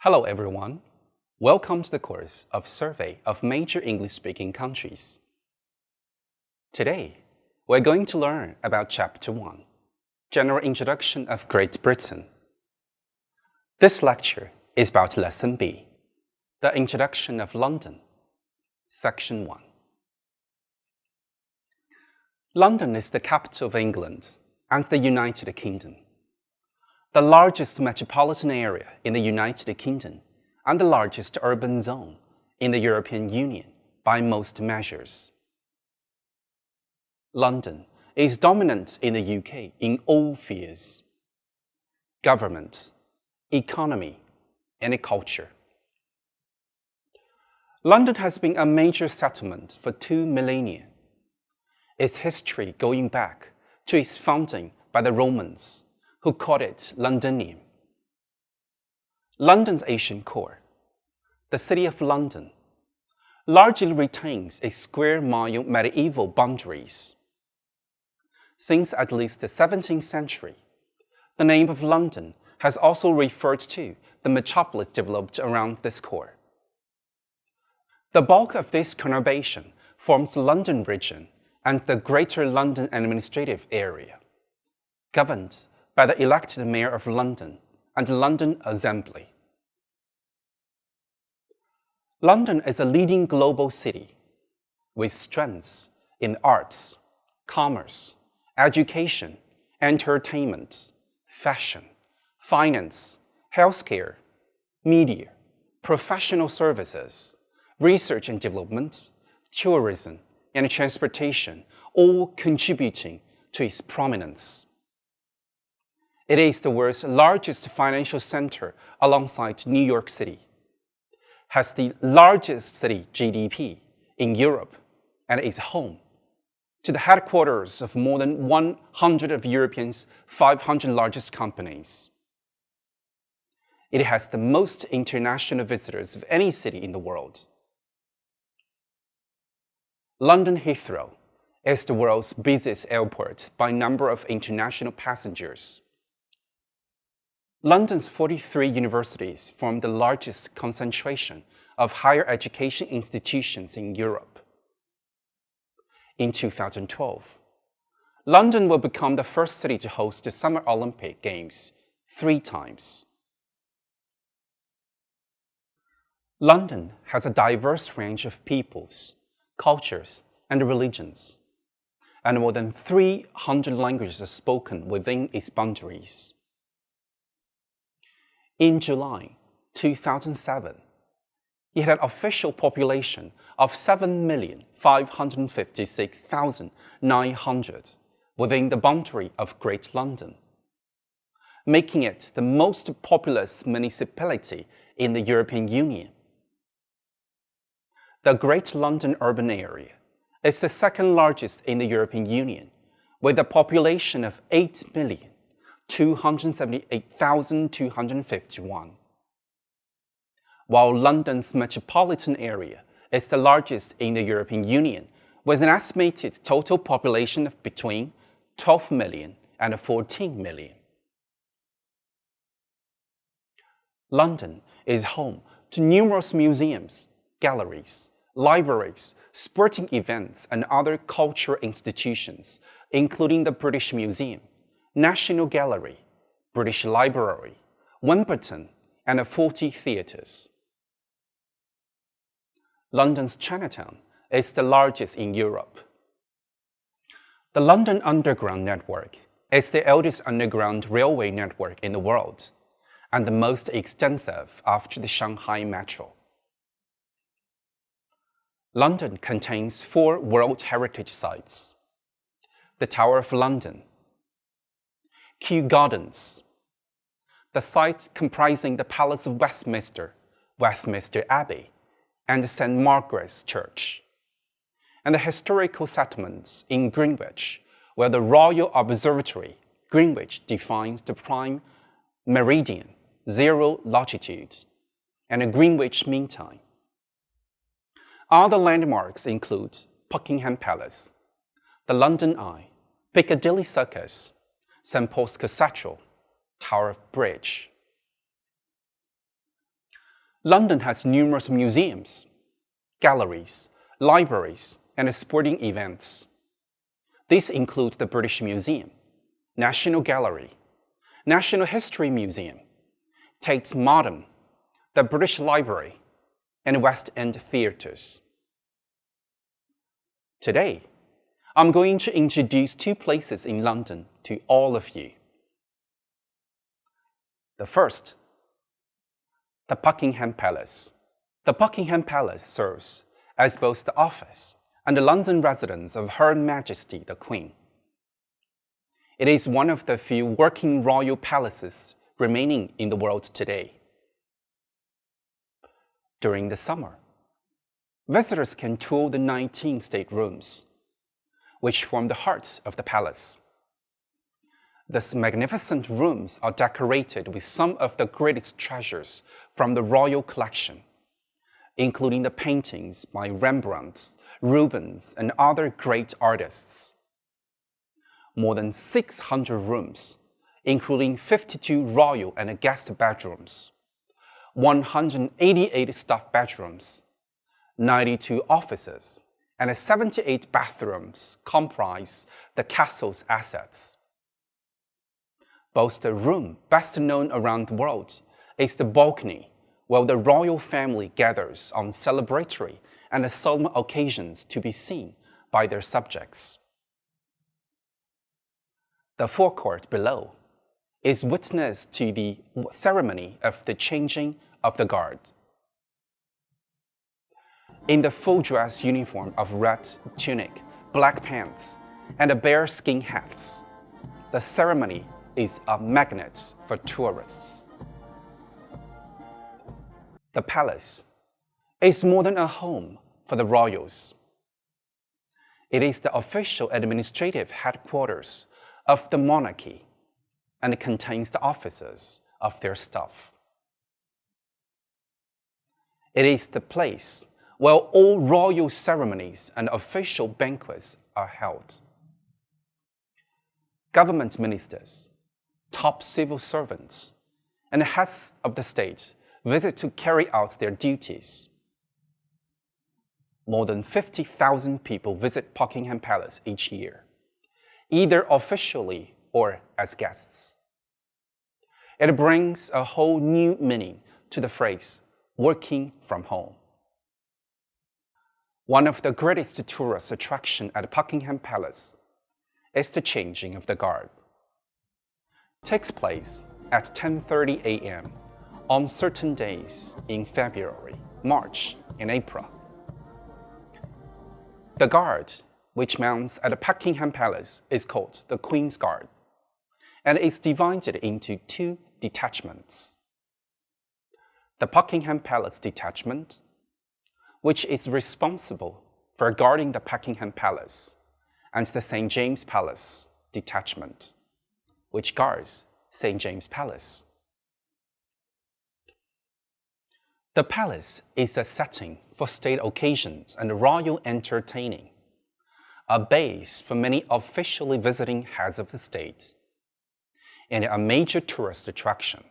Hello everyone. Welcome to the course of Survey of Major English-Speaking Countries. Today, we're going to learn about Chapter 1, General Introduction of Great Britain. This lecture is about Lesson B, the Introduction of London, Section 1. London is the capital of England and the United Kingdom, the largest metropolitan area in the United Kingdom and the largest urban zone in the European Union by most measures. London is dominant in the UK in all spheres: government, economy, and culture. London has been a major settlement for 2 millennia, its history going back to its founding by the Romans, who called it Londinium. London's ancient core, the City of London, largely retains its square-mile medieval boundaries. Since at least the 17th century, the name of London has also referred to the metropolis developed around this core. The bulk of this conurbation forms the London region and the Greater London Administrative Area, governed by the elected Mayor of London and the London Assembly. London is a leading global city with strengths in arts, commerce, education, entertainment, fashion, finance, healthcare, media, professional services, research and development, tourism, and transportation, all contributing to its prominence. It is the world's largest financial center alongside New York City, has the largest city GDP in Europe, and is home to the headquarters of more than 100 of Europe's 500 largest companies. It has the most international visitors of any city in the world. London Heathrow is the world's busiest airport by number of international passengers. London's 43 universities form the largest concentration of higher education institutions in Europe. In 2012, London will become the first city to host the Summer Olympic Games 3 times. London has a diverse range of peoples, cultures, and religions, and more than 300 languages are spoken within its boundaries. In July 2007, it had an official population of 7,556,900 within the boundary of Great London, making it the most populous municipality in the European Union. The Great London urban area is the second largest in the European Union, with a population of 8,278,251. While London's metropolitan area is the largest in the European Union, with an estimated total population of between 12 million and 14 million. London is home to numerous museums, galleries, libraries, sporting events, and other cultural institutions, including the British Museum, National Gallery, British Library, Wimbledon, and 40 theatres. London's Chinatown is the largest in Europe. The London Underground Network is the oldest underground railway network in the world, and the most extensive after the Shanghai Metro. London contains 4 World Heritage Sites: the Tower of London, Kew Gardens, the site comprising the Palace of Westminster, Westminster Abbey, and St. Margaret's Church, and the historical settlements in Greenwich, where the Royal Observatory, Greenwich, defines the prime meridian, 0 latitude, and a Greenwich Mean Time. Other landmarks include Buckingham Palace, the London Eye, Piccadilly Circus, St. Paul's Cathedral, Tower Bridge. London has numerous museums, galleries, libraries, and sporting events. These include the British Museum, National Gallery, National History Museum, Tate Modern, the British Library, and West End theatres. Today, I'm going to introduce two places in London to all of you. The first, the Buckingham Palace. The Buckingham Palace serves as both the office and the London residence of Her Majesty the Queen. It is one of the few working royal palaces remaining in the world today. During the summer, visitors can tour the 19 staterooms, which form the heart of the palace. These magnificent rooms are decorated with some of the greatest treasures from the royal collection, including the paintings by Rembrandt, Rubens, and other great artists. More than 600 rooms, including 52 royal and guest bedrooms, 188 staff bedrooms, 92 offices, and 78 bathrooms comprise the castle's assets. Both the room best known around the world is the balcony, where the royal family gathers on celebratory and solemn occasions to be seen by their subjects. The forecourt below is witness to the ceremony of the changing of the guard. In the full dress uniform of red tunic, black pants, and bearskin hats, the ceremony is a magnet for tourists. The palace is more than a home for the royals. It is the official administrative headquarters of the monarchy and contains the offices of their staff. It is the place where all royal ceremonies and official banquets are held. Government ministers, top civil servants, and heads of the state visit to carry out their duties. More than 50,000 people visit Buckingham Palace each year, either officially or as guests. It brings a whole new meaning to the phrase, working from home. One of the greatest tourist attractions at Buckingham Palace is the changing of the guard. It takes place at 10:30 a.m. on certain days in February, March, and April. The guard, which mounts at Buckingham Palace, is called the Queen's Guard, and is divided into two detachments. The Buckingham Palace Detachment, which is responsible for guarding the Buckingham Palace, and the St. James Palace Detachment, which guards St. James Palace. The palace is a setting for state occasions and royal entertaining, a base for many officially visiting heads of the state, and a major tourist attraction.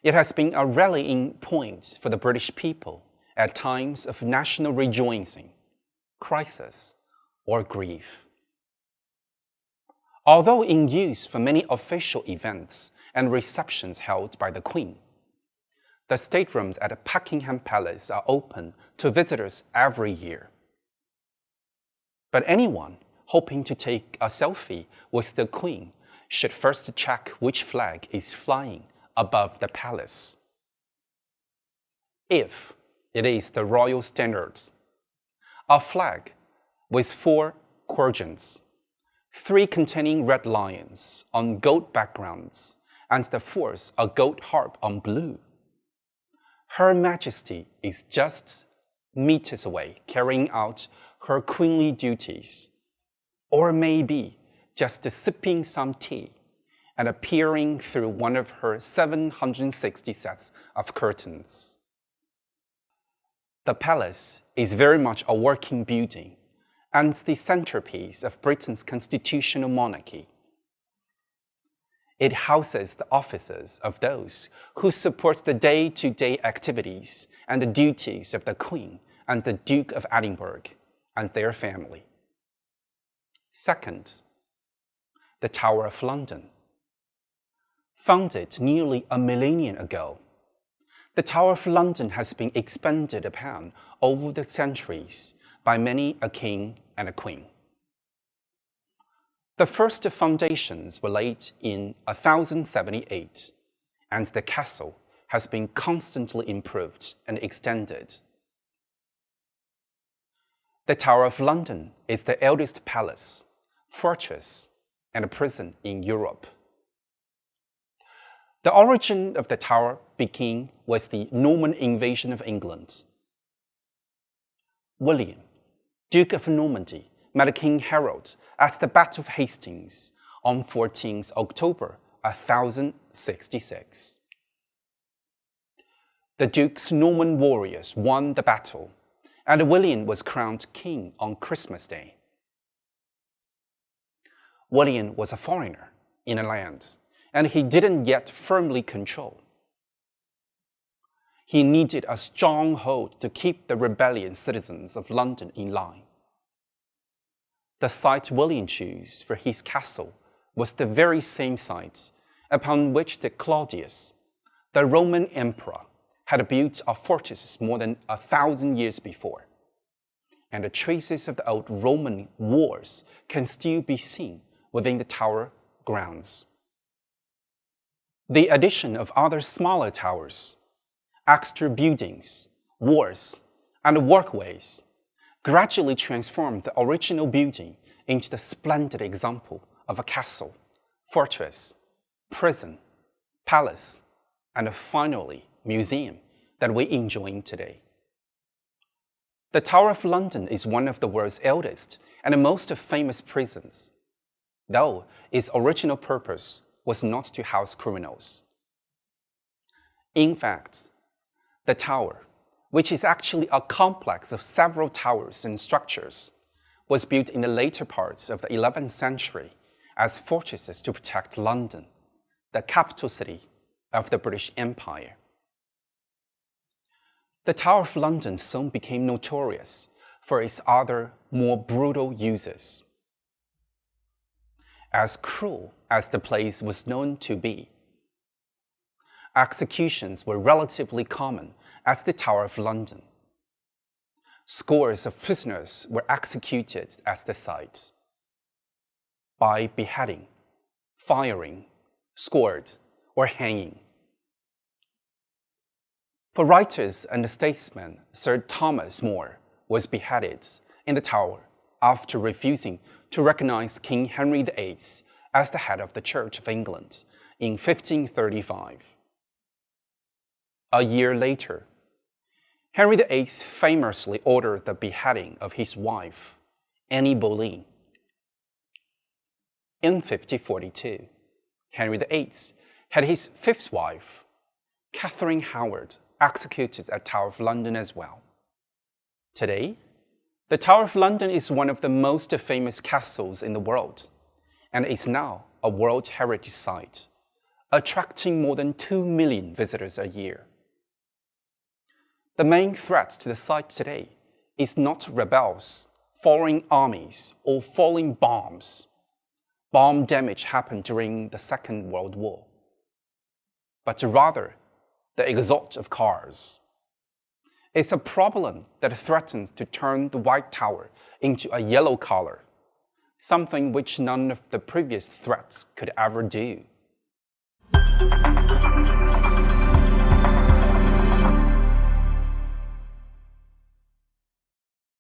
It has been a rallying point for the British people at times of national rejoicing, crisis, or grief. Although in use for many official events and receptions held by the Queen, the staterooms at Buckingham Palace are open to visitors every year. But anyone hoping to take a selfie with the Queen should first check which flag is flying above the palace. If it is the royal standards, a flag with 4 quadrants, 3 containing red lions on gold backgrounds, and the 4th a gold harp on blue. Her Majesty is just meters away carrying out her queenly duties, or maybe just sipping some tea and peering through one of her 760 sets of curtains. The palace is very much a working building and the centerpiece of Britain's constitutional monarchy. It houses the offices of those who support the day-to-day activities and the duties of the Queen and the Duke of Edinburgh and their family. Second, the Tower of London. Founded nearly a millennium ago, the Tower of London has been expanded upon over the centuries by many a king and a queen. The first foundations were laid in 1078, and the castle has been constantly improved and extended. The Tower of London is the eldest palace, fortress, and prison in Europe. The origin of the tower began with the Norman invasion of England. William, Duke of Normandy, met King Harold at the Battle of Hastings on 14th October 1066. The Duke's Norman warriors won the battle, and William was crowned king on Christmas Day. William was a foreigner in a land, and he didn't yet firmly control. He needed a strong hold to keep the rebellious citizens of London in line. The site William chose for his castle was the very same site upon which the Claudius, the Roman emperor, had built a fortress more than 1,000 years before, and the traces of the old Roman wars can still be seen within the tower grounds. The addition of other smaller towers, extra buildings, walls, and walkways gradually transformed the original building into the splendid example of a castle, fortress, prison, palace, and finally, museum that we enjoy today. The Tower of London is one of the world's eldest and most famous prisons, though its original purpose was not to house criminals. In fact, the tower, which is actually a complex of several towers and structures, was built in the later parts of the 11th century as fortresses to protect London, the capital city of the British Empire. The Tower of London soon became notorious for its other, more brutal uses. As cruel as the place was known to be, executions were relatively common at the Tower of London. Scores of prisoners were executed at the site by beheading, firing, scored, or hanging. For writers and statesmen, Sir Thomas More was beheaded in the Tower after refusing to recognize King Henry VIII as the head of the Church of England in 1535. A year later, Henry VIII famously ordered the beheading of his wife, Anne Boleyn. In 1542, Henry VIII had his fifth wife, Catherine Howard, executed at Tower of London as well. Today, the Tower of London is one of the most famous castles in the world, and is now a World Heritage Site, attracting more than 2 million visitors a year. The main threat to the site today is not rebels, foreign armies, or falling bombs. Bomb damage happened during the Second World War, but rather the exhaust of cars. It's a problem that threatens to turn the White Tower into a yellow color, something which none of the previous threats could ever do.